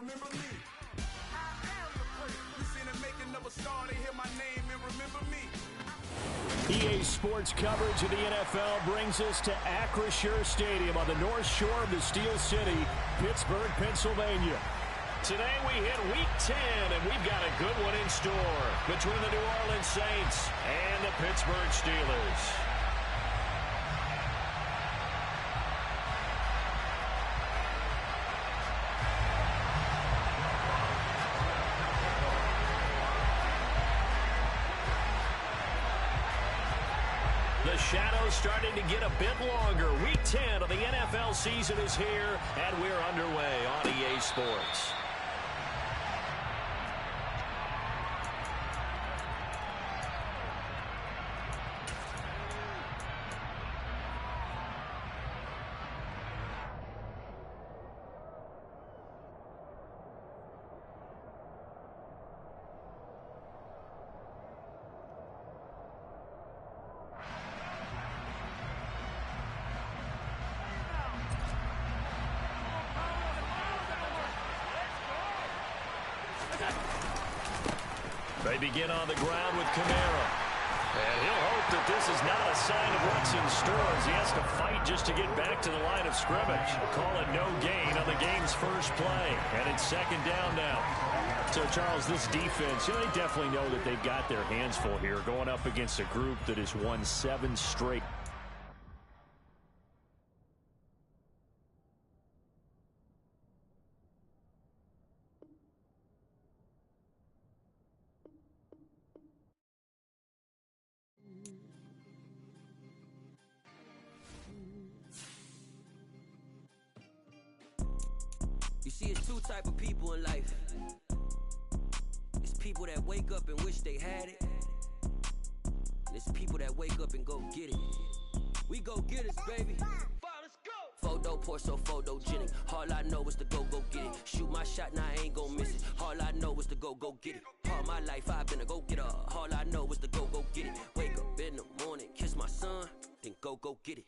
remember me. I am the person. You seen the making of a star, they hear my name and remember me. EA Sports coverage of the NFL brings us to Acrisure Stadium on the north shore of the Steel City, Pittsburgh, Pennsylvania. Today we hit Week 10, and we've got a good one in store between the New Orleans Saints and the Pittsburgh Steelers. The shadow's starting to get a bit longer. Week 10 of the NFL season is here, and we're underway on EA Sports. They begin on the ground with Kamara. And he'll hope that this is not a sign of what's in store as he has to fight just to get back to the line of scrimmage. Call it no gain on the game's first play. And it's second down now. So, Charles, this defense, they definitely know that they've got their hands full here going up against a group that has won 7 straight. You see, it's two type of people in life. It's people that wake up and wish they had it. And it's people that wake up and go get it. We go get it, baby. Let's go. Photo poor, so photogenic. All I know is to go get it. Shoot my shot, now I ain't gon' miss it. All I know is to go get it. All my life I've been a go-getter. All I know is to go get it. Wake up in the morning, kiss my son, then go get it.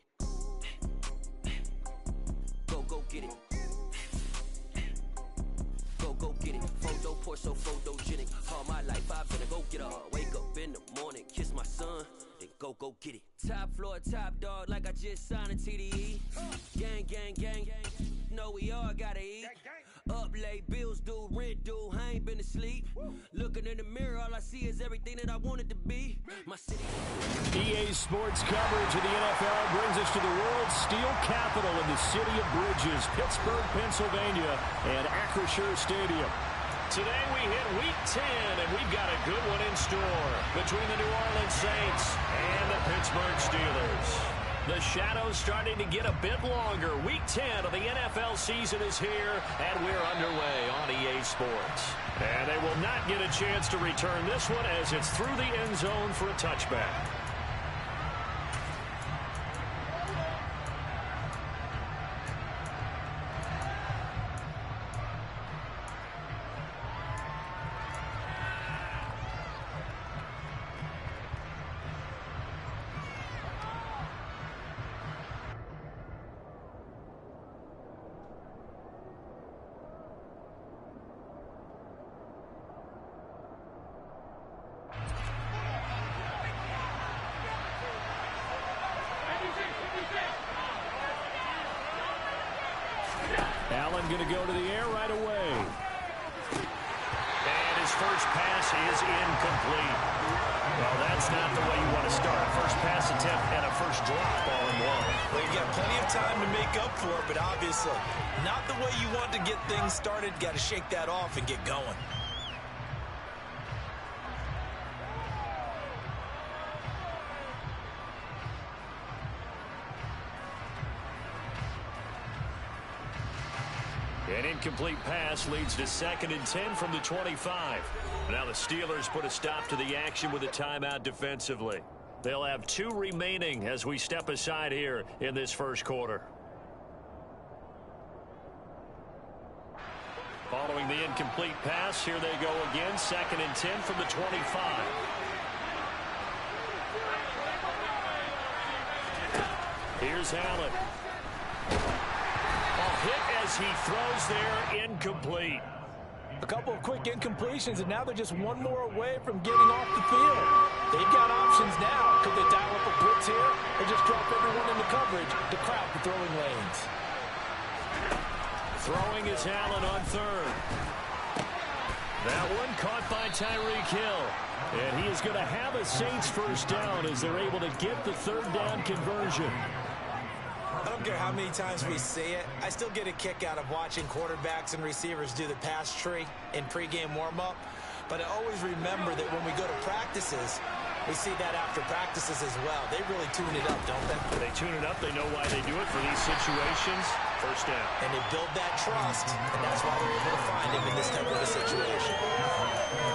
Go get it. Go get it. Photo poor, so photogenic. All my life I've been a go-getter. Wake up in the morning, kiss my son, then go get it. Top floor, top dog, like I just signed a TDE. Gang, gang, gang. Know we all gotta eat. Up late, bills due, rent due, I ain't been asleep. Looking in the mirror, all I see is everything that I wanted to be. My city. EA Sports coverage of the NFL brings us to the world's steel capital in the city of bridges, Pittsburgh, Pennsylvania, and Acrisure Stadium. Today we hit Week 10, and we've got a good one in store between the New Orleans Saints and the Pittsburgh Steelers. The shadow's starting to get a bit longer. Week 10 of the NFL season is here, and we're underway on EA Sports. And they will not get a chance to return this one as it's through the end zone for a touchback. Allen going to go to the air right away. And his first pass is incomplete. Well, that's not the way you want to start. A first pass attempt and a first drop all in one. Well, you got plenty of time to make up for it, but obviously not the way you want to get things started. Got to shake that off and get going. An incomplete pass leads to 2nd and 10 from the 25. Now the Steelers put a stop to the action with a timeout defensively. They'll have 2 remaining as we step aside here in this first quarter. Following the incomplete pass, here they go again. 2nd and 10 from the 25. Here's Allen. A hit as he throws there, incomplete. A couple of quick incompletions, and now they're just one more away from getting off the field. They've got options now. Could they dial up a blitz here or just drop everyone into coverage to crowd the throwing lanes? Throwing is Allen on third. That one caught by Tyreek Hill. And he is going to have a Saints first down as they're able to get the third down conversion. I don't care how many times we see it. I still get a kick out of watching quarterbacks and receivers do the pass tree in pregame warm-up. But I always remember that when we go to practices, we see that after practices as well. They really tune it up, don't they? They tune it up. They know why they do it for these situations. First down. And they build that trust, and that's why they're able to find him in this type of a situation.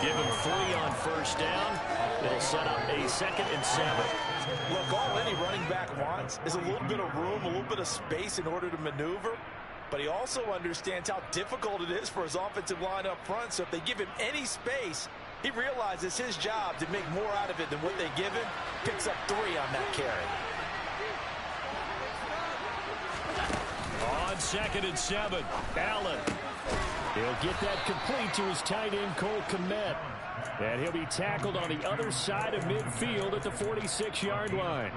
Give him 3 on first down. It'll set up a 2nd and 7. Look, all any running back wants is a little bit of room, a little bit of space in order to maneuver. But he also understands how difficult it is for his offensive line up front. So if they give him any space, he realizes his job to make more out of it than what they give him. Picks up 3 on that carry. On 2nd and 7, Allen. He'll get that complete to his tight end, Cole Kmet. And he'll be tackled on the other side of midfield at the 46-yard line.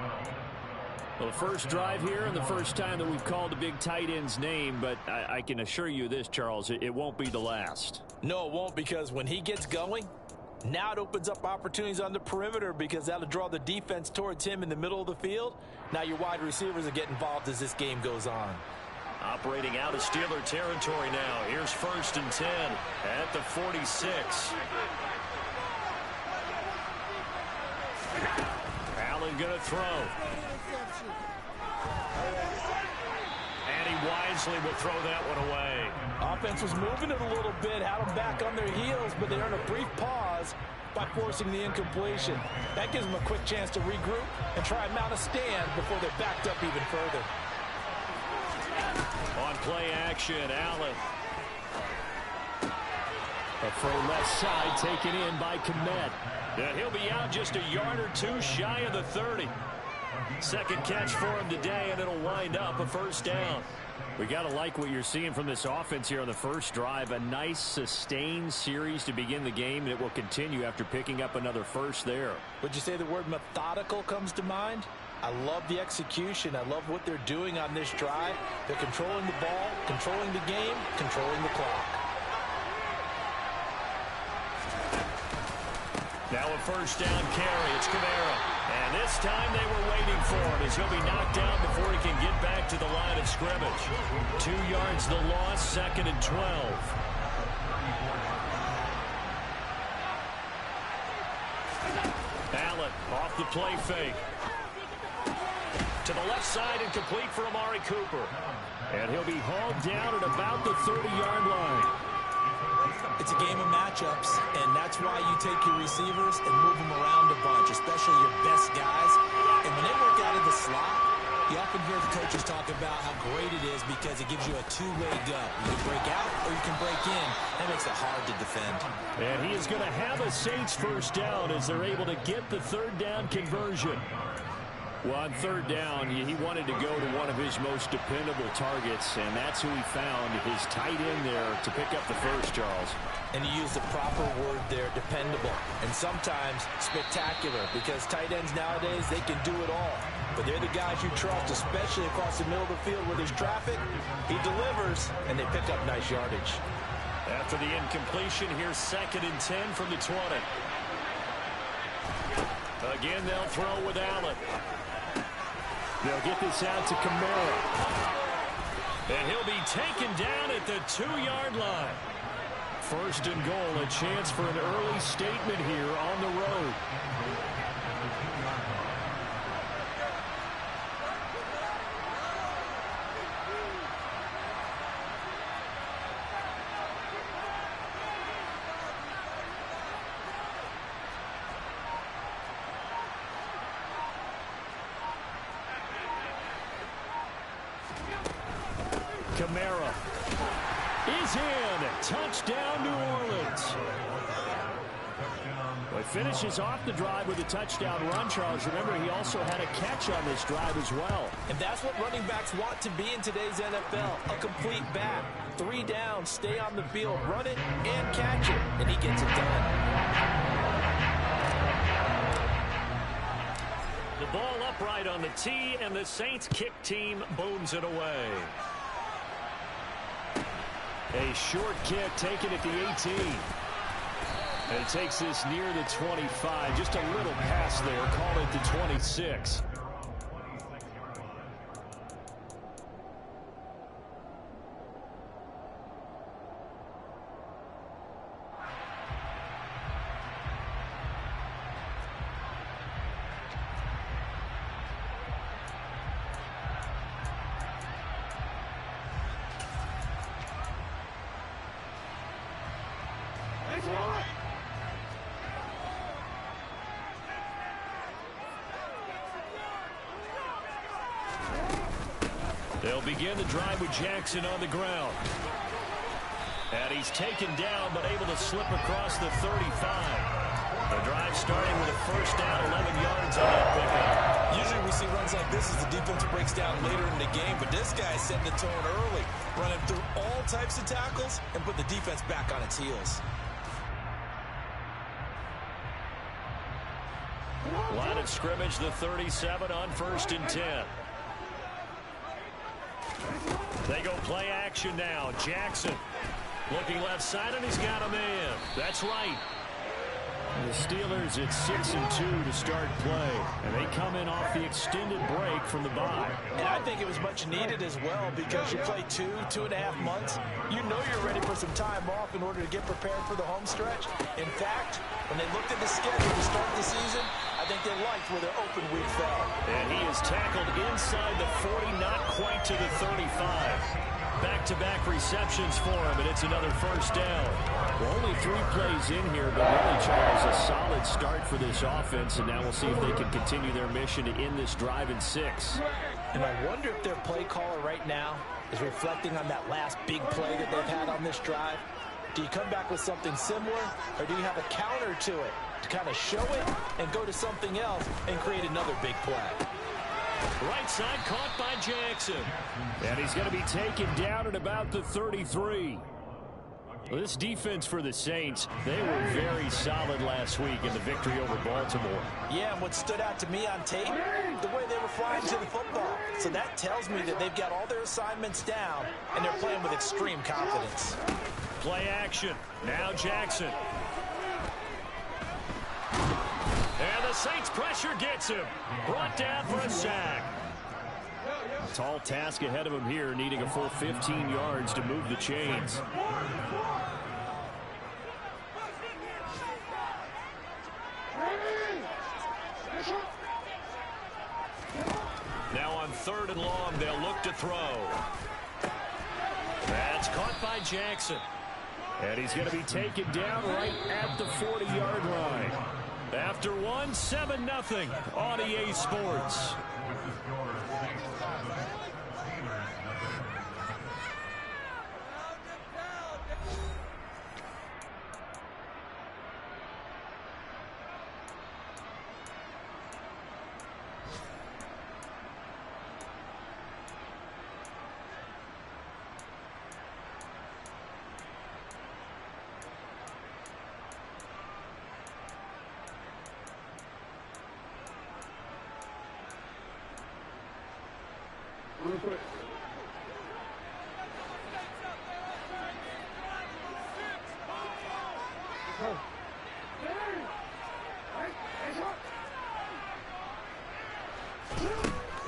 Well, the first drive here and the first time that we've called a big tight end's name, but I can assure you this, Charles, it won't be the last. No, it won't, because when he gets going, now it opens up opportunities on the perimeter because that'll draw the defense towards him in the middle of the field. Now your wide receivers will get involved as this game goes on. Operating out of Steeler territory now. Here's 1st and 10 at the 46. Allen going to throw. And he wisely will throw that one away. Offense was moving it a little bit, had them back on their heels, but they earned a brief pause by forcing the incompletion. That gives them a quick chance to regroup and try and mount a stand before they're backed up even further. On play action, Allen. A throw left side taken in by Kmet. And he'll be out just a yard or 2 shy of the 30. Second catch for him today, and it'll wind up a first down. We got to like what you're seeing from this offense here on the first drive. A nice, sustained series to begin the game, and it will continue after picking up another first there. Would you say the word methodical comes to mind? I love the execution. I love what they're doing on this drive. They're controlling the ball, controlling the game, controlling the clock. Now a first down carry. It's Kamara. And this time they were waiting for him as he'll be knocked down before he can get back to the line of scrimmage. 2 yards the loss, 2nd and 12. Allen off the play fake. To the left side and complete for Amari Cooper. And he'll be hauled down at about the 30-yard line. It's a game of matchups, and that's why you take your receivers and move them around a bunch, especially your best guys. And when they work out of the slot, you often hear the coaches talk about how great it is because it gives you a two-way go. You can break out or you can break in. That makes it hard to defend. And he is going to have a Saints first down as they're able to get the third down conversion. Well, on third down, he wanted to go to one of his most dependable targets, and that's who he found, his tight end there, to pick up the first, Charles. And you use the proper word there, dependable, and sometimes spectacular, because tight ends nowadays, they can do it all. But they're the guys you trust, especially across the middle of the field where there's traffic. He delivers, and they pick up nice yardage. After the incompletion, here's 2nd and 10 from the 20. Again, they'll throw with Allen. They'll get this out to Kamara. And he'll be taken down at the 2-yard line. First and goal, a chance for an early statement here on the road. Kamara is in. Touchdown, New Orleans. Well, he finishes off the drive with a touchdown run, Charles. Remember, he also had a catch on this drive as well. And that's what running backs want to be in today's NFL, a complete back. 3 down, stay on the field, run it, and catch it, and he gets it done. The ball upright on the tee, and the Saints kick team booms it away. A short kick taken at the 18. And it takes this near the 25. Just a little pass there. Call it the 26. They'll begin the drive with Jackson on the ground. And he's taken down, but able to slip across the 35. The drive starting with a first down, 11 yards on that pickup. Usually we see runs like this as the defense breaks down later in the game, but this guy set the tone early, running through all types of tackles and put the defense back on its heels. Line of scrimmage, the 37 on 1st and 10. They go play action now. Jackson looking left side, and he's got a man. That's right. The Steelers at 6-2 to start play, and they come in off the extended break from the bye. And I think it was much needed as well, because you play 2.5 months. You know you're ready for some time off in order to get prepared for the home stretch. In fact, when they looked at the schedule to start the season, I think they liked where their open week fell. And he is tackled inside the 40, not quite to the 35. Back-to-back receptions for him, and it's another first down. Well, only 3 plays in here, but really, Charles, a solid start for this offense, and now we'll see if they can continue their mission to end this drive in 6. And I wonder if their play caller right now is reflecting on that last big play that they've had on this drive. Do you come back with something similar, or do you have a counter to it to kind of show it and go to something else and create another big play? Right side caught by Jackson. And he's going to be taken down at about the 33. Well, this defense for the Saints, they were very solid last week in the victory over Baltimore. Yeah, and what stood out to me on tape, the way they were flying to the football. So that tells me that they've got all their assignments down, and they're playing with extreme confidence. Play action. Now Jackson. And the Saints pressure gets him. Brought down for a sack. A tall task ahead of him here, needing a full 15 yards to move the chains. Now on 3rd and long, they'll look to throw. That's caught by Jackson. And he's going to be taken down right at the 40-yard line. After 1, 7-0 on EA Sports.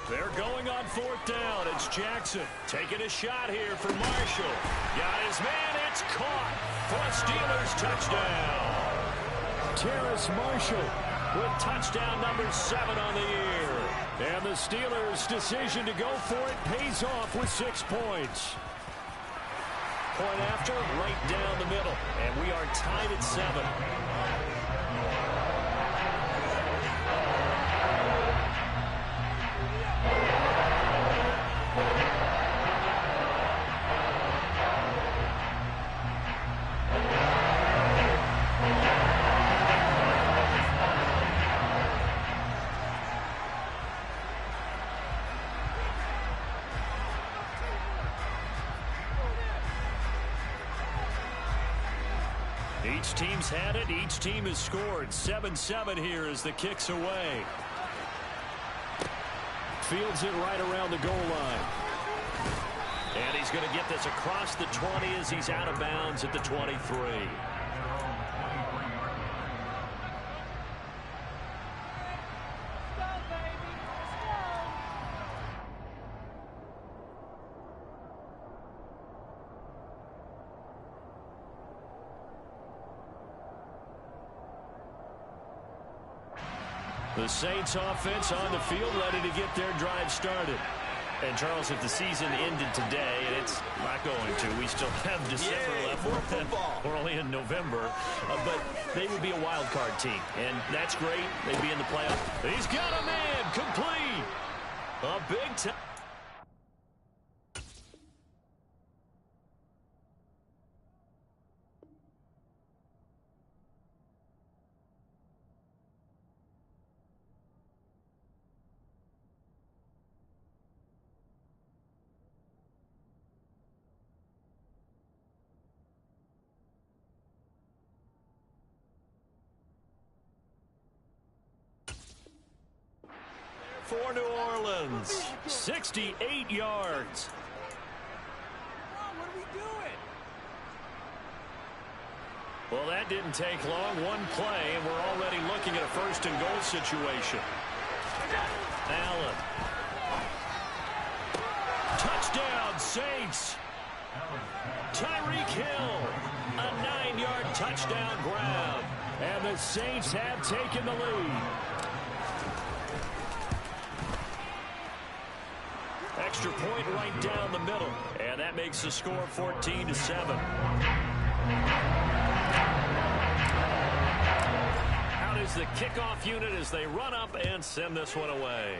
They're going on 4th down. It's Jackson taking a shot here for Marshall. Got his man. It's caught for a Steelers touchdown. Terrace Marshall with touchdown number 7 on the year. And the Steelers' decision to go for it pays off with 6 points. Point after, right down the middle. And we are tied at 7. Each team's had it. Each team has scored. 7-7 here as the kick's away. Fields it right around the goal line. And he's going to get this across the 20 as he's out of bounds at the 23. The Saints offense on the field, ready to get their drive started. And, Charles, if the season ended today, and it's not going to, we still have December left. More football. We're only in November. But they would be a wild card team, and that's great. They'd be in the playoff. He's got a man complete. A big time. For New Orleans, 68 yards. What are we doing? Well, that didn't take long. One play, and we're already looking at a first-and-goal situation. Allen. Touchdown, Saints. Tyreek Hill. A 9-yard touchdown grab. And the Saints have taken the lead. Extra point right down the middle. And that makes the score 14-7. Out is the kickoff unit as they run up and send this one away.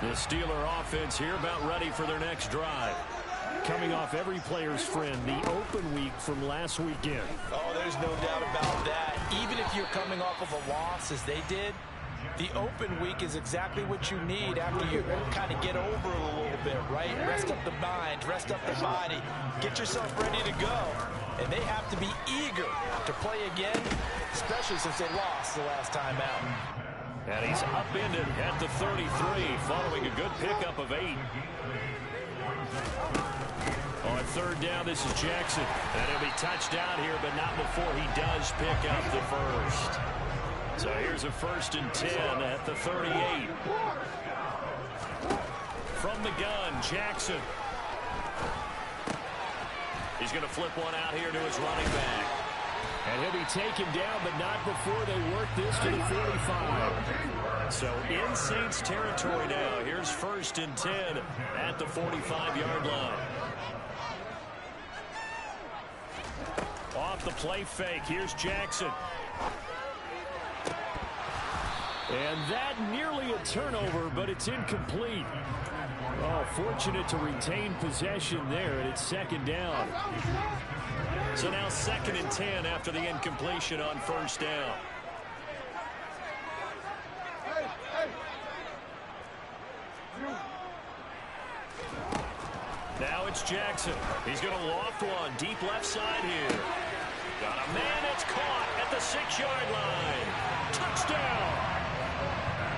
The Steeler offense here about ready for their next drive. Coming off every player's friend, the open week from last weekend. Oh, there's no doubt about that. Even if you're coming off of a loss as they did, the open week is exactly what you need after you kind of get over it a little bit, right? Rest up the mind, rest up the body, get yourself ready to go. And they have to be eager to play again, especially since they lost the last time out. And he's upended at the 33 following a good pickup of 8. On third down, this is Jackson. And he'll be touchdown here, but not before he does pick up the first. So here's a 1st and 10 at the 38. From the gun, Jackson. He's going to flip one out here to his running back. And he'll be taken down, but not before they work this to the 45. So in Saints territory now. Here's 1st and 10 at the 45-yard line. Off the play fake. Here's Jackson. And that nearly a turnover, but it's incomplete. Oh, fortunate to retain possession there, and it's 2nd down. So now 2nd and 10 after the incompletion on 1st down. Now it's Jackson. He's going to loft one deep left side here. Got a man that's caught at the 6-yard line. Touchdown.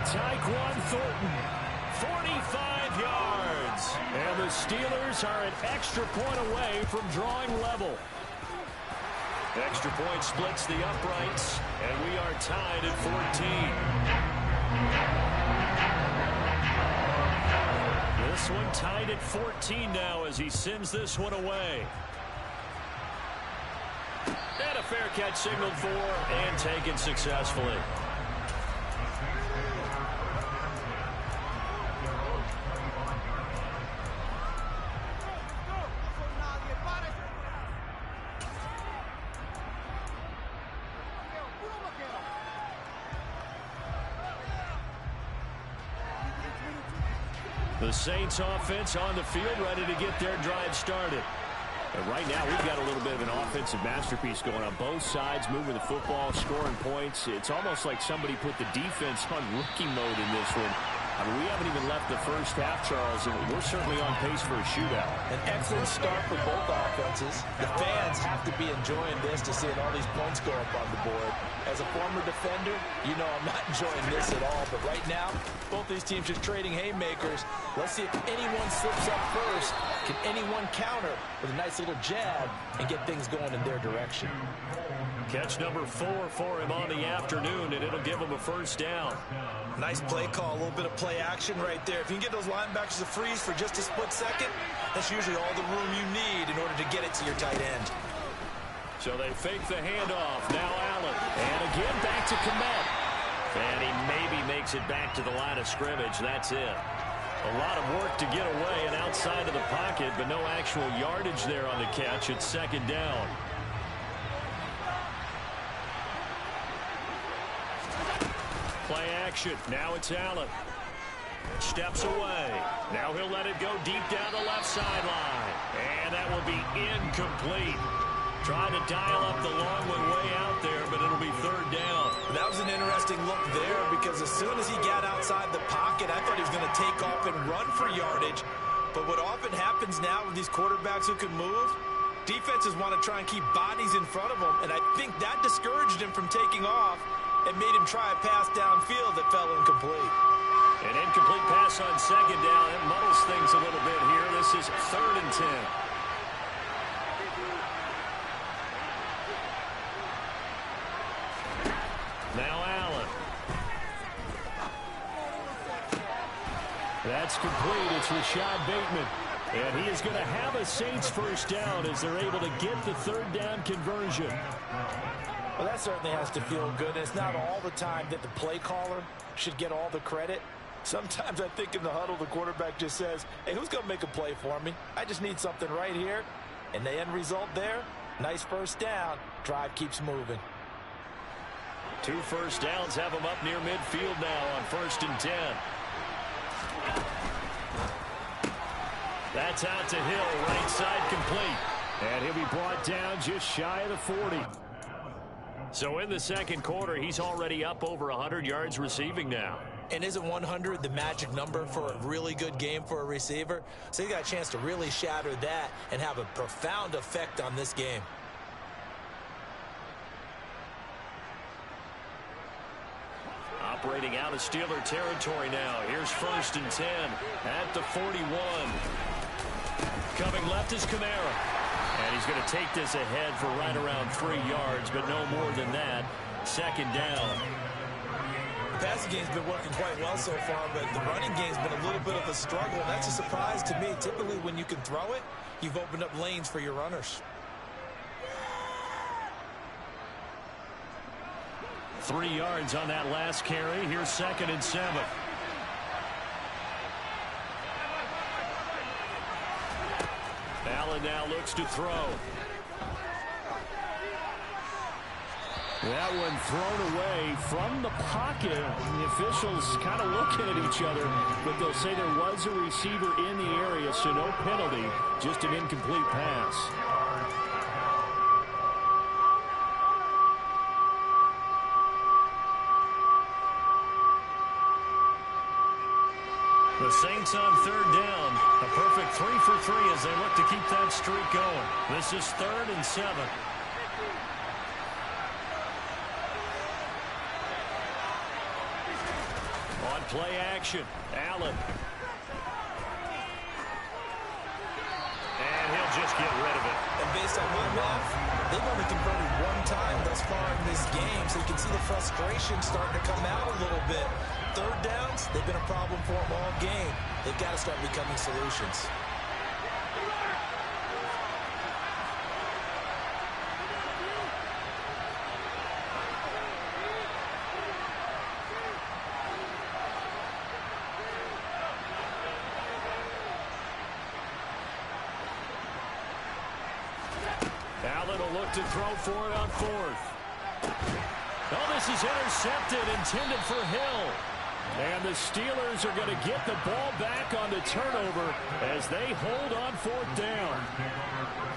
Tyquan Thornton, 45 yards. And the Steelers are an extra point away from drawing level. Extra point splits the uprights, and we are tied at 14. This one tied at 14 now as he sends this one away. And a fair catch signaled for and taken successfully. The Saints offense on the field ready to get their drive started. And right now, we've got a little bit of an offensive masterpiece going on both sides, moving the football, scoring points. It's almost like somebody put the defense on rookie mode in this one. I mean, we haven't even left the first half, Charles, and we're certainly on pace for a shootout. An excellent start for both offenses. The fans have to be enjoying this to seeing all these points go up on the board. As a former defender, you know I'm not enjoying this at all. But right now, both these teams just trading haymakers. Let's see if anyone slips up first. Can anyone counter with a nice little jab and get things going in their direction? Catch number 4 for him on the afternoon, and it'll give him a first down. Nice play call, a little bit of play action right there. If you can get those linebackers to freeze for just a split second, that's usually all the room you need in order to get it to your tight end. So they fake the handoff. Now Allen. And again back to Kmet. And he maybe makes it back to the line of scrimmage. That's it. A lot of work to get away and outside of the pocket, but no actual yardage there on the catch. It's second down. Play action. Now it's Allen. Steps away. Now he'll let it go deep down the left sideline. And that will be incomplete. Trying to dial up the long one way out there, but it'll be third down. That was an interesting look there because as soon as he got outside the pocket, I thought he was going to take off and run for yardage. But what often happens now with these quarterbacks who can move, defenses want to try and keep bodies in front of them, and I think that discouraged him from taking off and made him try a pass downfield that fell incomplete. An incomplete pass on second down. It muddles things a little bit here. This is 3rd and 10. Now Allen. That's complete. It's Rashad Bateman. And he is going to have a Saints first down as they're able to get the third down conversion. Well, that certainly has to feel good. It's not all the time that the play caller should get all the credit. Sometimes I think in the huddle, the quarterback just says, hey, who's going to make a play for me? I just need something right here. And the end result there, nice first down. Drive keeps moving. 2 first downs have him up near midfield now on 1st and 10. That's out to Hill, right side complete. And he'll be brought down just shy of the 40. So in the second quarter, he's already up over 100 yards receiving now. And isn't 100 the magic number for a really good game for a receiver? So he got a chance to really shatter that and have a profound effect on this game. Operating out of Steeler territory now. Here's 1st and 10 at the 41. Coming left is Kamara. And he's going to take this ahead for right around 3 yards, but no more than that. Second down. The passing game's been working quite well so far, but the running game's been a little bit of a struggle. That's a surprise to me. Typically, when you can throw it, you've opened up lanes for your runners. 3 yards on that last carry. Here's 2nd and 7. Allen now looks to throw. That one thrown away from the pocket. The officials kind of looking at each other, but they'll say there was a receiver in the area, so no penalty, just an incomplete pass. The Saints on 3rd down. A perfect 3 for 3 as they look to keep that streak going. This is 3rd and 7. On play action, Allen. And he'll just get rid of it. And based on my math, they've only converted 1 time thus far in this game, so you can see the frustration starting to come out a little bit. 3rd downs, they've been a problem for them all game. They've got to start becoming solutions. Allen will look to throw for it on 4th. Oh, this is intercepted, intended for Hill. And the Steelers are going to get the ball back on the turnover as they hold on fourth down.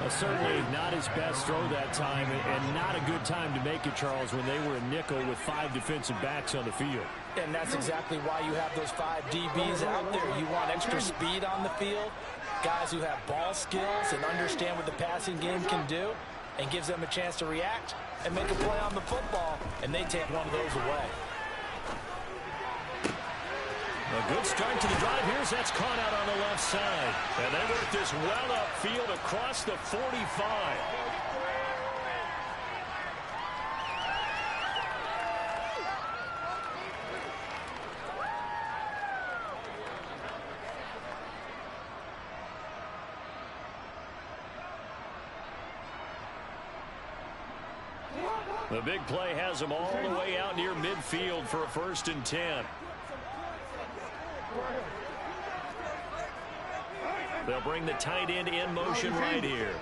Certainly not his best throw that time, and not a good time to make it, Charles, when they were a nickel with 5 defensive backs on the field. And that's exactly why you have those 5 DBs out there. You want extra speed on the field, guys who have ball skills and understand what the passing game can do, and gives them a chance to react and make a play on the football, and they take one of those away. A good start to the drive. That's caught out on the left side. And they work this well upfield across the 45. The big play has them all the way out near midfield for a 1st and 10. They'll bring the tight end in motion right here.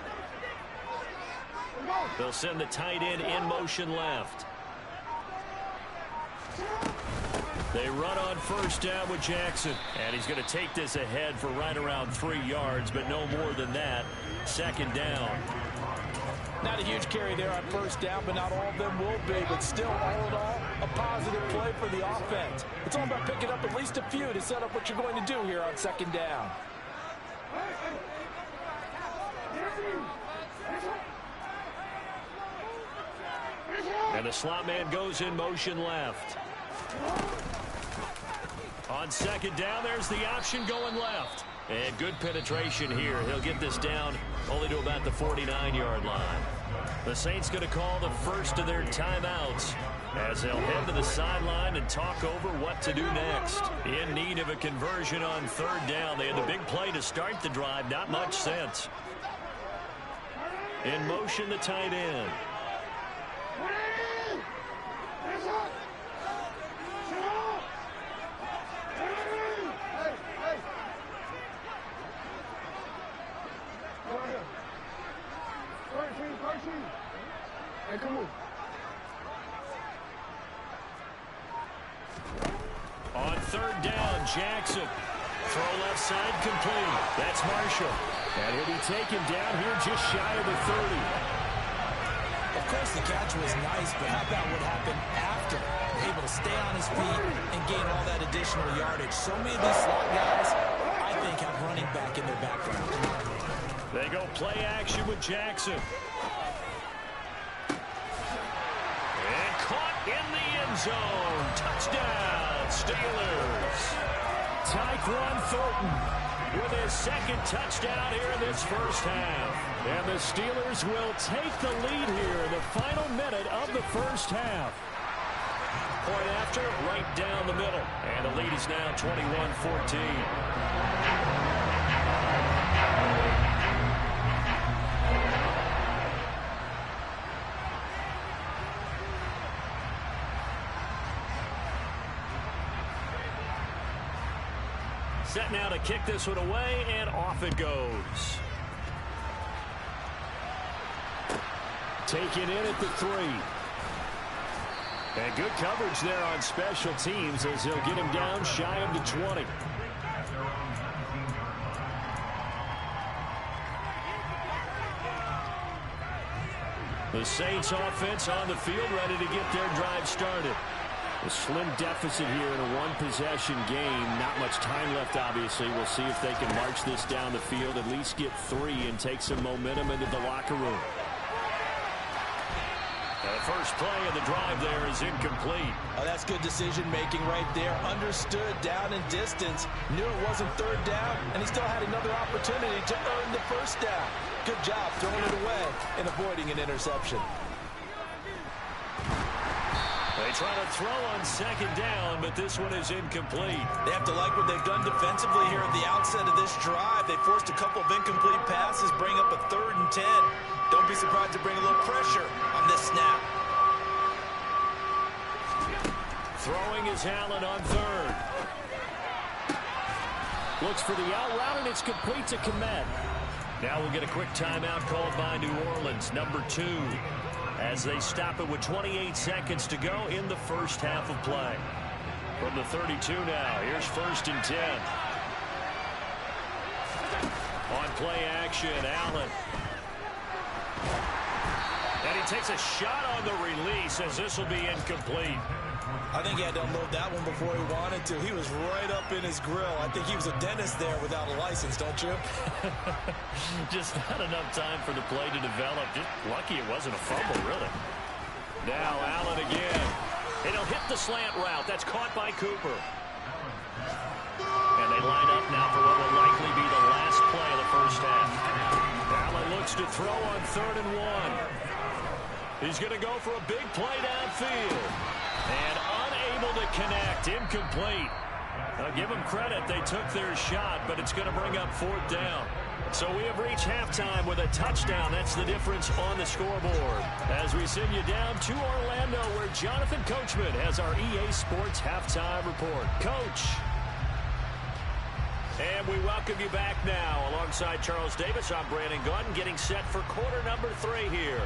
They'll send the tight end in motion left. They run on 1st down with Jackson. And he's going to take this ahead for right around 3 yards, but no more than that. 2nd down. Not a huge carry there on 1st down, but not all of them will be. But still, all in all, a positive play for the offense. It's all about picking up at least a few to set up what you're going to do here on 2nd down. And the slot man goes in motion left. On 2nd down, there's the option going left. And good penetration here. He'll get this down only to about the 49-yard line. The Saints going to call the first of their timeouts as they'll head to the sideline and talk over what to do next. In need of a conversion on 3rd down. They had the big play to start the drive. Not much sense. In motion, the tight end. On 3rd down, Jackson. Throw left side complete. That's Marshall. And he'll be taken down here just shy of the 30. Of course, the catch was nice, but how about what happened after? Able to stay on his feet and gain all that additional yardage. So many of these slot guys, I think, have running back in their background. They go play action with Jackson. And caught in the end zone. Touchdown, Steelers. Tyquan Thornton with his 2nd touchdown here in this 1st half. And the Steelers will take the lead here in the final minute of the 1st half. Point after, right down the middle. And the lead is now 21-14. Set now to kick this one away, and off it goes. Taken in at the 3. And good coverage there on special teams as they'll get him down shy of the 20. The Saints offense on the field ready to get their drive started. A slim deficit here in a one-possession game. Not much time left, obviously. We'll see if they can march this down the field, at least get 3, and take some momentum into the locker room. Now the first play of the drive there is incomplete. Oh, that's good decision-making right there. Understood down and distance. Knew it wasn't 3rd down, and he still had another opportunity to earn the 1st down. Good job throwing it away and avoiding an interception. They try to throw on 2nd down, but this one is incomplete. They have to like what they've done defensively here at the outset of this drive. They forced a couple of incomplete passes, bring up a 3rd and 10. Don't be surprised to bring a little pressure on this snap. Throwing is Allen on 3rd. Looks for the out route, and it's complete to Kmet. Now we'll get a quick timeout called by New Orleans, number 2. As they stop it with 28 seconds to go in the 1st half of play. From the 32 now, here's 1st and 10. On play action, Allen. And he takes a shot on the release as this will be incomplete. I think he had to unload that one before he wanted to. He was right up in his grill. I think he was a dentist there without a license, don't you? Just not enough time for the play to develop. Just lucky it wasn't a fumble, really. Now Allen again. And he'll hit the slant route. That's caught by Cooper. And they line up now for what will likely be the last play of the first half. Allen looks to throw on 3rd and 1. He's going to go for a big play downfield. And unable to connect. Incomplete. I'll give them credit. They took their shot, but it's going to bring up 4th down. So we have reached halftime with a touchdown. That's the difference on the scoreboard. As we send you down to Orlando, where Jonathan Coachman has our EA Sports halftime report. Coach. And we welcome you back now. Alongside Charles Davis, I'm Brandon Gaudin, getting set for quarter number 3 here.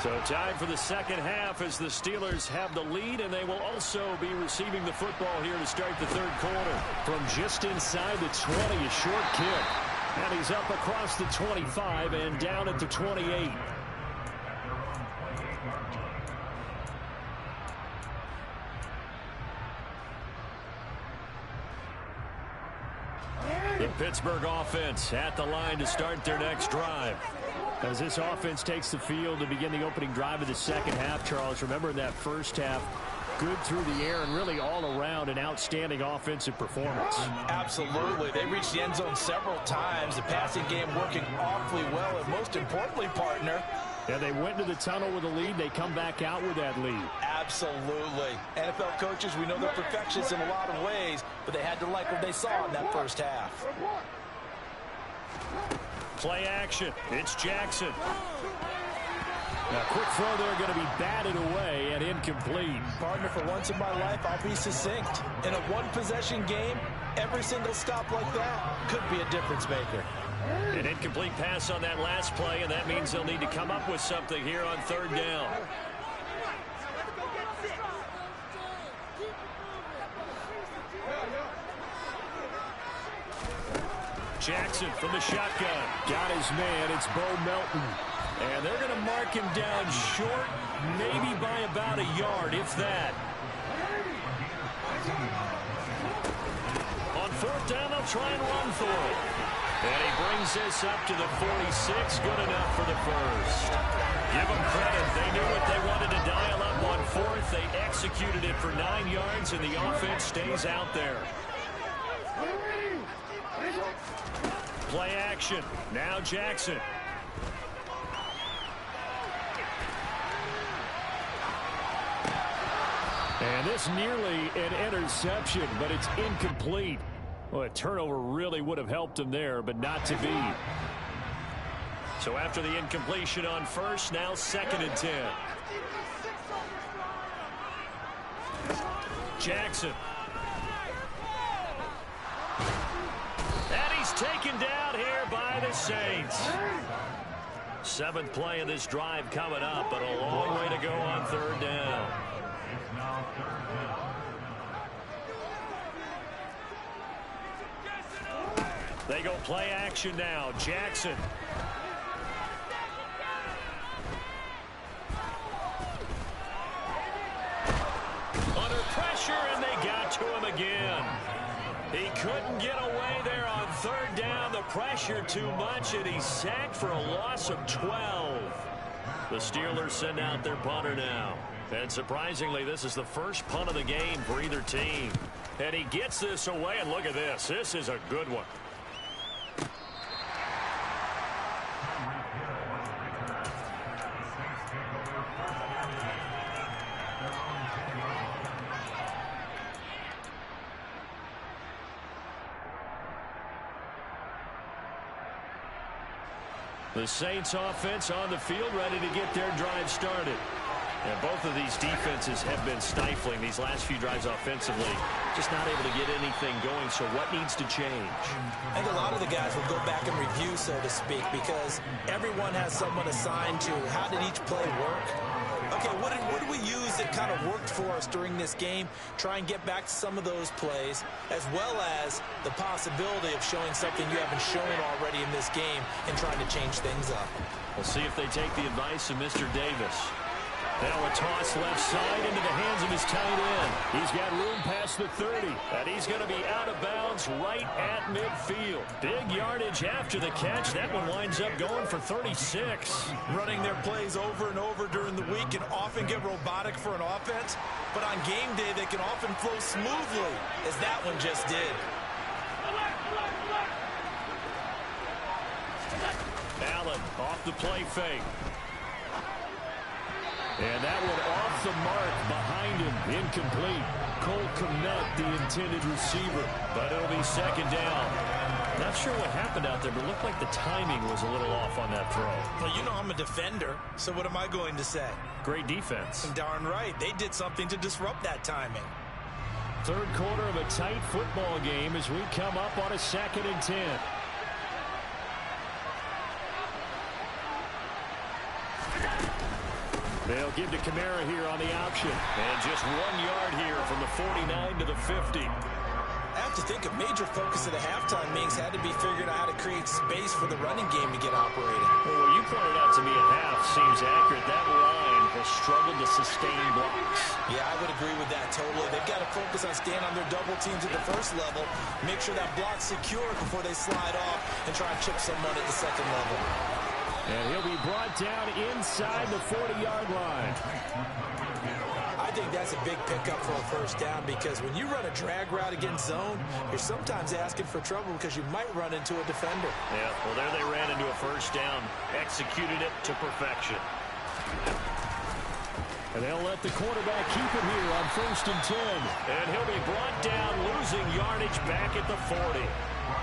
So time for the second half as the Steelers have the lead, and they will also be receiving the football here to start the 3rd quarter. From just inside the 20, a short kick. And he's up across the 25 and down at the 28. The Pittsburgh offense at the line to start their next drive. As this offense takes the field to begin the opening drive of the second half, Charles, remember in that first half, good through the air and really all around an outstanding offensive performance. Absolutely. They reached the end zone several times. The passing game working awfully well, and most importantly, partner, yeah, they went into the tunnel with a lead. They come back out with that lead. Absolutely. NFL coaches, we know they're perfectionists in a lot of ways, but they had to like what they saw in that first half. Play action. It's Jackson. Now, quick throw there going to be batted away and incomplete. Partner, for once in my life, I'll be succinct. In a one-possession game, every single stop like that could be a difference maker. An incomplete pass on that last play, and that means they'll need to come up with something here on 3rd down. Jackson from the shotgun. Got his man. It's Bo Melton. And they're going to mark him down short, maybe by about a yard, if that. On 4th down, they'll try and run for it. And he brings this up to the 46. Good enough for the first. Give them credit. They knew what they wanted to dial up on 4th. They executed it for 9 yards, and the offense stays out there. Play action. Now Jackson. And this nearly an interception, but it's incomplete. Well, a turnover really would have helped him there, but not to be. So after the incompletion on 1st, now 2nd and 10. Jackson. And he's taken down here by the Saints. 7th play of this drive coming up, but a long way to go on 3rd down. They go play action now. Jackson. Under pressure, and they got to him again. He couldn't get away there on 3rd down. The pressure too much, and he's sacked for a loss of 12. The Steelers send out their punter now. And surprisingly, this is the first punt of the game for either team. And he gets this away, and look at this. This is a good one. The Saints offense on the field, ready to get their drive started. And both of these defenses have been stifling these last few drives offensively. Just not able to get anything going, so what needs to change? I think a lot of the guys will go back and review, so to speak, because everyone has someone assigned to how did each play work. Okay, what did we use that kind of worked for us during this game? Try and get back to some of those plays, as well as the possibility of showing something you haven't shown already in this game and trying to change things up. We'll see if they take the advice of Mr. Davis. Now a toss left side into the hands of his tight end. He's got room past the 30, and he's going to be out of bounds right at midfield. Big yardage after the catch. That one winds up going for 36. Running their plays over and over during the week can often get robotic for an offense, but on game day they can often flow smoothly, as that one just did. Allen off the play fake. And that one off the mark behind him, incomplete. Cole Kmet, the intended receiver, but it'll be second down. Not sure what happened out there, but it looked like the timing was a little off on that throw. Well, you know I'm a defender, so what am I going to say? Great defense. Darn right. They did something to disrupt that timing. Third quarter of a tight football game as we come up on a 2nd and 10. They'll give to Kamara here on the option. And just 1 yard here from the 49 to the 50. I have to think a major focus of the halftime meetings had to be figuring out how to create space for the running game to get operating. Well, what you pointed out to me at half seems accurate. That line has struggled to sustain blocks. Yeah, I would agree with that totally. They've got to focus on staying on their double teams at the first level, make sure that block's secure before they slide off and try and chip someone at the second level. And he'll be brought down inside the 40-yard line. I think that's a big pickup for a first down, because when you run a drag route against zone, you're sometimes asking for trouble because you might run into a defender. Yeah, well, there they ran into a first down, executed it to perfection. And they'll let the quarterback keep it here on 1st and 10. And he'll be brought down, losing yardage back at the 40.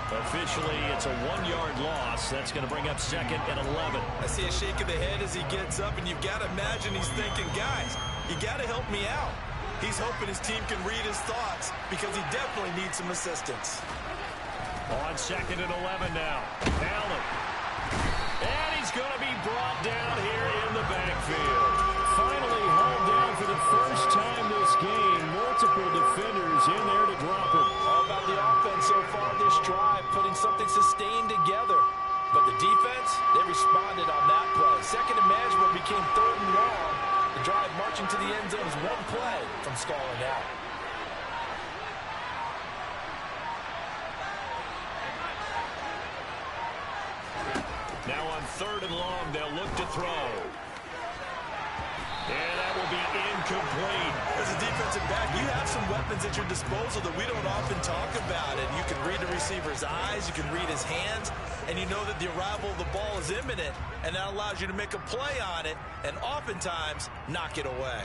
Officially, it's a 1-yard loss. That's going to bring up 2nd and 11. I see a shake of the head as he gets up, and you've got to imagine he's thinking, guys, you got to help me out. He's hoping his team can read his thoughts because he definitely needs some assistance. On 2nd and 11 now. Allen. And he's going to be brought down here in the backfield. Finally hauled down for the first time this game. Multiple defenders in there to drop him. All about the offense so far this drive, putting something sustained together. But the defense, they responded on that play. Second and manageable became 3rd and long. The drive marching to the end zone is one play from stalling out. Now on 3rd and long, they'll look to throw. And that will be incomplete. As a defensive back, you have some weapons at your disposal that we don't often talk about. And you can read the receiver's eyes, you can read his hands, and you know that the arrival of the ball is imminent, and that allows you to make a play on it and oftentimes knock it away.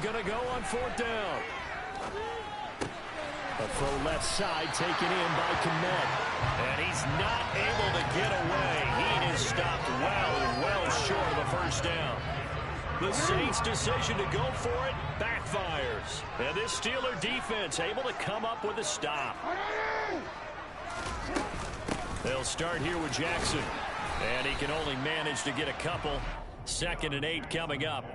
Going to go on 4th down. A throw left side taken in by Kmet. And he's not able to get away. He is stopped well short of the first down. The Saints' decision to go for it backfires. And this Steeler defense able to come up with a stop. They'll start here with Jackson. And he can only manage to get a couple. 2nd and 8 coming up.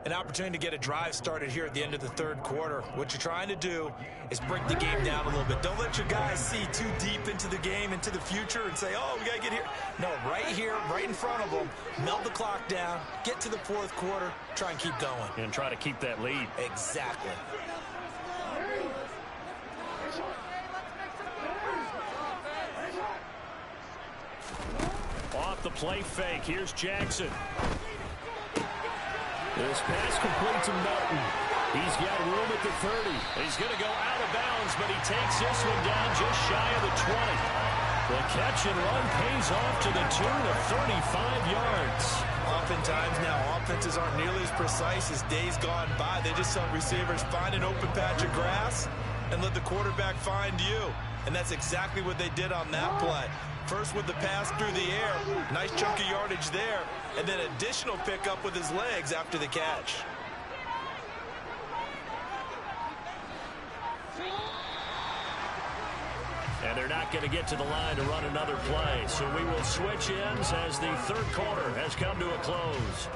An opportunity to get a drive started here at the end of the 3rd quarter. What you're trying to do is break the game down a little bit. Don't let your guys see too deep into the game, into the future, and say, oh, we got to get here. No, right here, right in front of them, melt the clock down, get to the 4th quarter, try and keep going. And try to keep that lead. Exactly. Off the play fake, here's Jackson. This pass complete to Melton. He's got room at the 30. He's going to go out of bounds, but he takes this one down just shy of the 20. The catch and run pays off to the tune of 35 yards. Oftentimes now, offenses aren't nearly as precise as days gone by. They just saw receivers find an open patch of grass and let the quarterback find you. And that's exactly what they did on that play. First with the pass through the air, nice chunk of yardage there, and then additional pickup with his legs after the catch. And they're not going to get to the line to run another play. So we will switch ends as the third quarter has come to a close.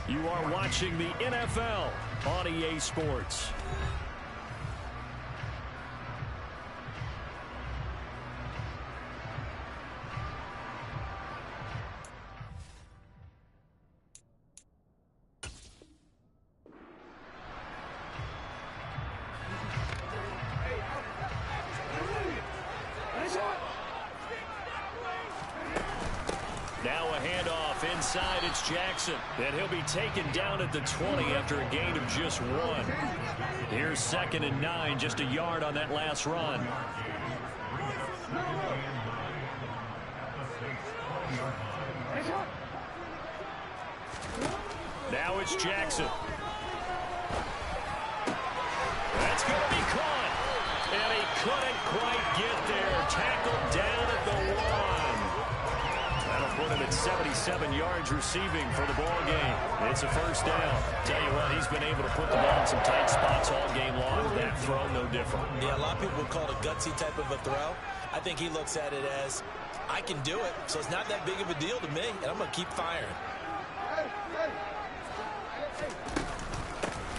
You are watching the NFL on EA Sports. Now a handoff inside, it's Jackson. And he'll be taken down at the 20 after a gain of just 1. Here's 2nd and 9, just a yard on that last run. Now it's Jackson. That's going to be caught. And he couldn't quite get there. Tackled down at the 1. That'll put him at 77 yards receiving for the ball game. It's a first down. Tell you what, he's been able to put the ball in some tight spots all game long. That throw, no different. Yeah, a lot of people would call it a gutsy type of a throw. I think he looks at it as, I can do it, so it's not that big of a deal to me, and I'm going to keep firing.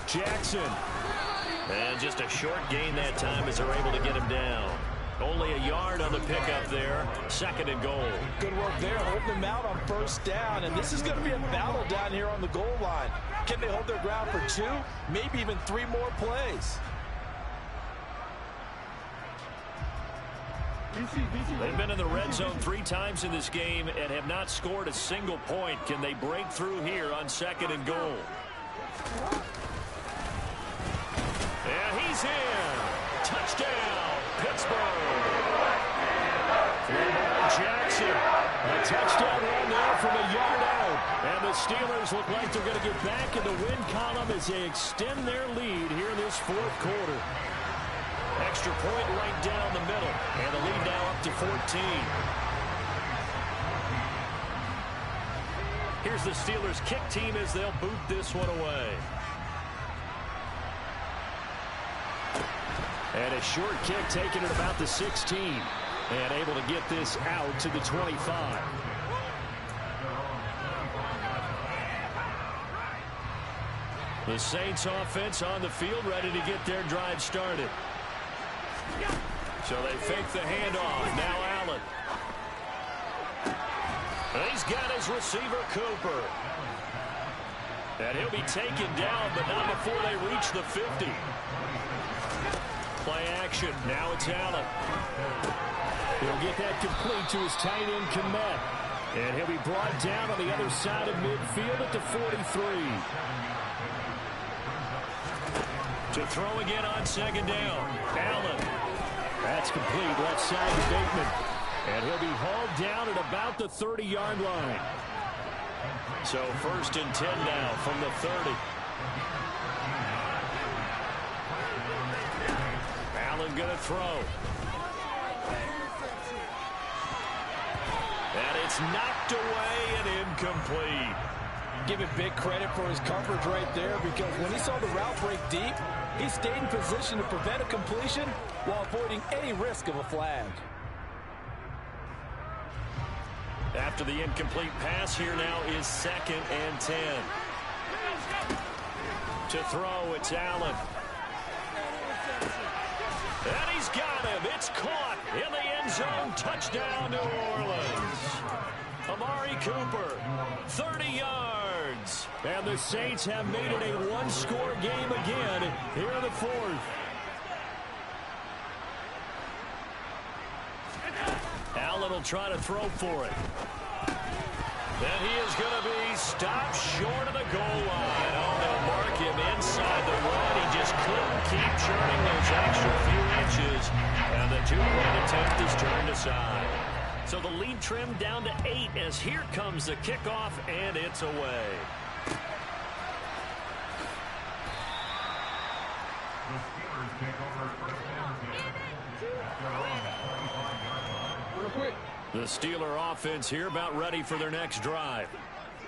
Jackson. And just a short gain that time as they're able to get him down. Only a yard on the pickup there. 2nd and goal. Good work there, holding them out on first down. And this is going to be a battle down here on the goal line. Can they hold their ground for 2, maybe even 3 more plays? They've been in the red zone 3 times in this game and have not scored a single point. Can they break through here on 2nd and goal? And he's in. Touchdown, Pittsburgh. Lamar Jackson. A touchdown run there from a yard out. And the Steelers look like they're going to get back in the win column as they extend their lead here in this 4th quarter. Extra point right down the middle. And the lead now up to 14. Here's the Steelers kick team as they'll boot this one away. And a short kick taken at about the 16. And able to get this out to the 25. The Saints offense on the field ready to get their drive started. So they fake the handoff. Now Allen. And he's got his receiver, Cooper. And he'll be taken down, but not before they reach the 50. Play action. Now it's Allen. He'll get that complete to his tight end, Kmet. And he'll be brought down on the other side of midfield at the 43. To throw again on 2nd down. Allen. That's complete. Left side to Bateman. And he'll be hauled down at about the 30-yard line. So 1st and 10 now from the 30. Allen going to throw. And it's knocked away and incomplete. Give it big credit for his coverage right there, because when he saw the route break deep, he stayed in position to prevent a completion while avoiding any risk of a flag. After the incomplete pass, here now is 2nd and 10. To throw, it's Allen. And he's got him. It's caught in the end zone. Touchdown, New Orleans. Amari Cooper, 30 yards. And the Saints have made it a one-score game again here in the 4th. Allen will try to throw for it. And he is going to be stopped short of the goal line. Oh, keep churning those extra few inches, and the two-point attempt is turned aside. So the lead trimmed down to 8 as here comes the kickoff, and it's away. The Steeler offense here about ready for their next drive.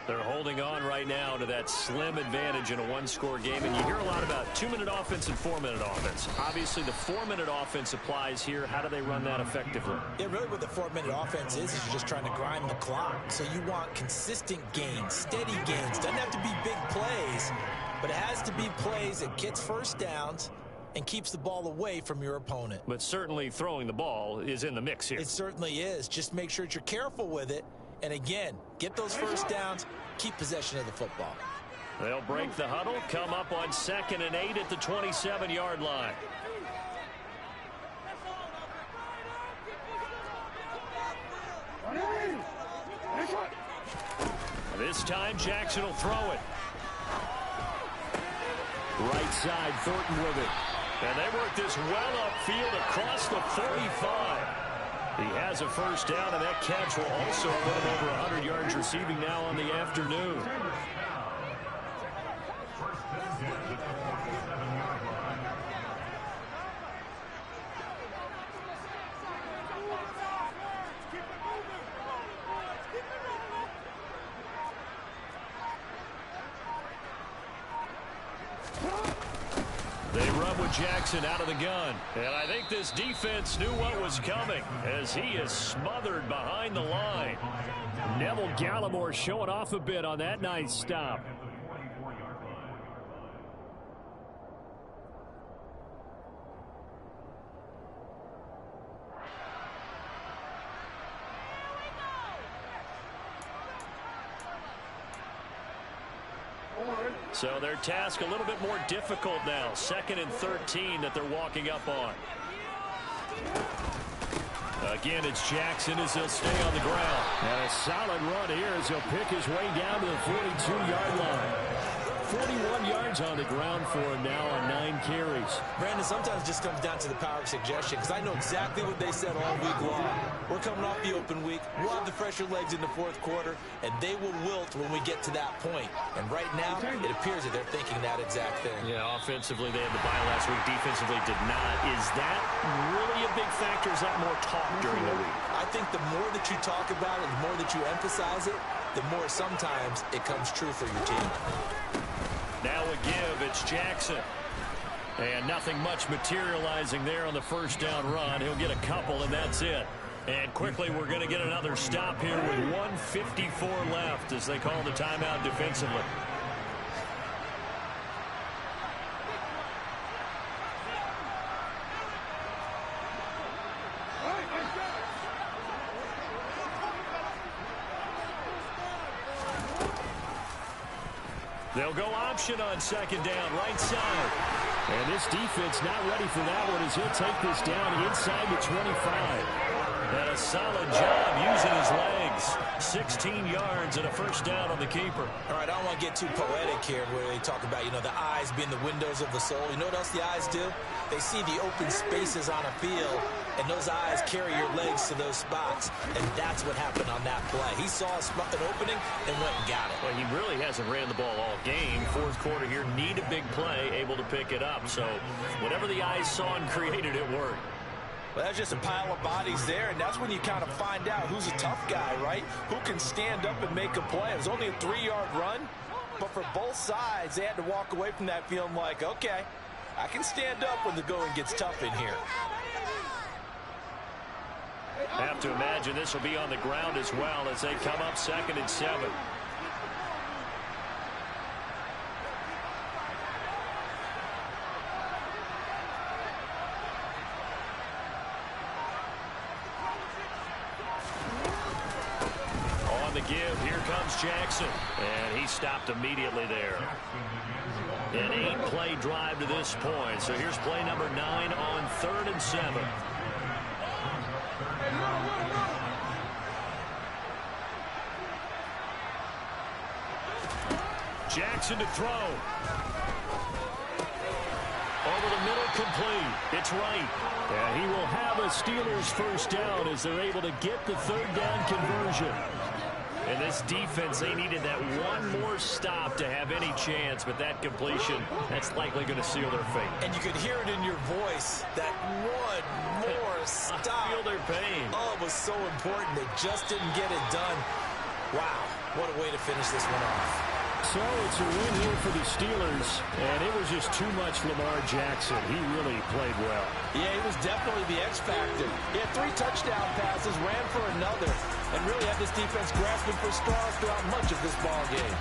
They're holding on right now to that slim advantage in a one-score game, and you hear a lot about 2-minute offense and 4-minute offense. Obviously, the 4-minute offense applies here. How do they run that effectively? Yeah, really what the 4-minute offense is you're just trying to grind the clock. So you want consistent gains, steady gains. Doesn't have to be big plays, but it has to be plays that gets first downs and keeps the ball away from your opponent. But certainly throwing the ball is in the mix here. It certainly is. Just make sure that you're careful with it. And again, get those first downs, keep possession of the football. They'll break the huddle, come up on 2nd and 8 at the 27-yard line. This time, Jackson will throw it. Right side, Thornton with it. And they work this well upfield across the 45. He has a first down, and that catch will also put him over 100 yards receiving now on the afternoon. They run with Jackson out of the gun. And I think this defense knew what was coming as he is smothered behind the line. Neville Gallimore showing off a bit on that nice stop. So their task a little bit more difficult now. 2nd and 13 that they're walking up on. Again, it's Jackson as he'll stay on the ground. And a solid run here as he'll pick his way down to the 42-yard line. 41 yards on the ground for him now on 9 carries. Brandon, sometimes it just comes down to the power of suggestion, because I know exactly what they said all week long. We're coming off the open week. We'll have the fresher legs in the 4th quarter, and they will wilt when we get to that point. And right now, it appears that they're thinking that exact thing. Yeah, offensively, they had the bye last week. Defensively, did not. Is that really a big factor? Is that more talk during the week? I think the more that you talk about it, the more that you emphasize it, the more sometimes it comes true for your team. Now a give, it's Jackson. And nothing much materializing there on the first down run. He'll get a couple, and that's it. And quickly, we're going to get another stop here with 1:54 left as they call the timeout defensively. They'll go option on 2nd down, right side. And this defense not ready for that one as he'll take this down inside the 25. And a solid job using his legs. 16 yards and a first down on the keeper. All right, I don't want to get too poetic here where they talk about, the eyes being the windows of the soul. You know what else the eyes do? They see the open spaces on a field, and those eyes carry your legs to those spots. And that's what happened on that play. He saw an opening and went and got it. Well, he really hasn't ran the ball all game. 4th quarter here, need a big play, able to pick it up. So whatever the eyes saw and created, it worked. Well, that's just a pile of bodies there, and that's when you kind of find out who's a tough guy, right? Who can stand up and make a play. It was only a 3-yard run, but for both sides, they had to walk away from that feeling like, okay, I can stand up when the going gets tough in here. Have to imagine this will be on the ground as well as they come up 2nd and 7. On the give, here comes Jackson. And he stopped immediately there. An 8-play drive to this point. So here's play number 9 on 3rd and 7. Jackson to throw. Over the middle complete. It's right. And he will have a Steelers first down as they're able to get the third down conversion. And this defense, they needed that one more stop to have any chance, but that completion, that's likely going to seal their fate. And you could hear it in your voice, that one more stop. I feel their pain. Oh, it was so important. They just didn't get it done. Wow, what a way to finish this one off. So it's a win here for the Steelers, and it was just too much Lamar Jackson. He really played well. Yeah, he was definitely the X factor. He had 3 touchdown passes, ran for another, and really had this defense grasping for straws throughout much of this ball game.